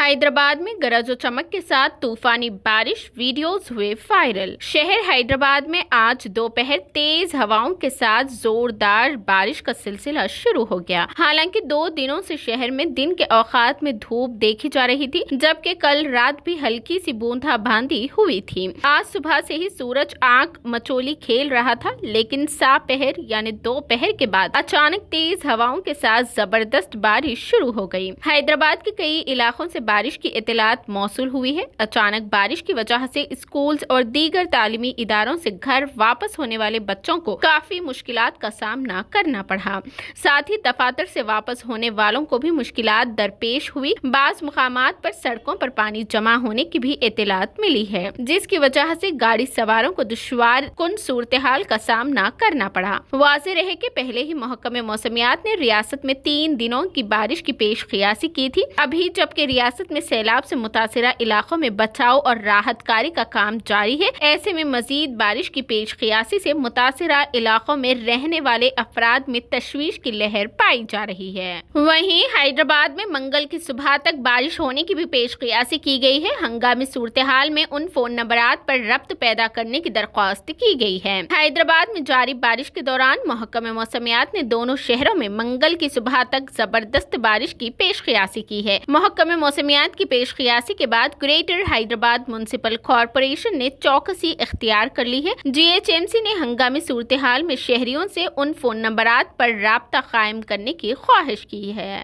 हैदराबाद में गरज और चमक के साथ तूफानी बारिश, वीडियोस हुए वायरल। शहर हैदराबाद में आज दोपहर तेज हवाओं के साथ जोरदार बारिश का सिलसिला शुरू हो गया। हालांकि 2 दिनों से शहर में दिन के औकात में धूप देखी जा रही थी, जबकि कल रात भी हल्की सी बूंदाबांदी हुई थी। आज सुबह से ही सूरज आंख मचोली खेल रहा था, लेकिन सापहर यानी दोपहर के बाद अचानक तेज हवाओं के साथ जबरदस्त बारिश शुरू हो गई। हैदराबाद के कई इलाकों से बारिश की इत्तलात मौसूल हुई है। अचानक बारिश की वजह से स्कूल्स और दीगर तालीमी इदारों से घर वापस होने वाले बच्चों को काफी मुश्किलात का सामना करना पड़ा। साथ ही दफातर से वापस होने वालों को भी मुश्किलात दरपेश हुई। बास मुकामात पर सड़कों पर पानी जमा होने की भी इत्तलात मिली है, जिसकी वजह से गाड़ी सवारों को दुश्वार कुन सूरत हाल का सामना करना पड़ा। वाज़ेह रहे कि पहले ही महकमे मौसमियात ने रियासत में 3 दिनों की बारिश की पेश क़ियासी की थी। अभी जबकि रियासत में सैलाब से मुतासिरा इलाकों में बचाव और राहत कारी का काम जारी है, ऐसे में मजीद बारिश की पेश क़ियासी से मुतासिरा इलाकों में रहने वाले अफराद में तशवीश की लहर पाई जा रही है। वहीं हैदराबाद में मंगल की सुबह तक बारिश होने की भी पेश क़ियासी की गई है। हंगामी सूरत हाल में उन फोन नंबरात पर रब्त पैदा करने की दरख्वास्त की गई है। हैदराबाद में जारी बारिश के दौरान महकमे मौसमियात ने दोनों शहरों में मंगल की सुबह तक जबरदस्त बारिश की पेश क़ियासी की है। महकमे मौसमियात की पेश क़ियासी के बाद ग्रेटर हैदराबाद म्युनिसिपल कॉरपोरेशन ने चौकसी इख्तियार कर ली है। GHMC ने हंगामी सूरत हाल में शहरियों से उन फोन नंबरात पर राब्ता कायम करने की ख्वाहिश की है।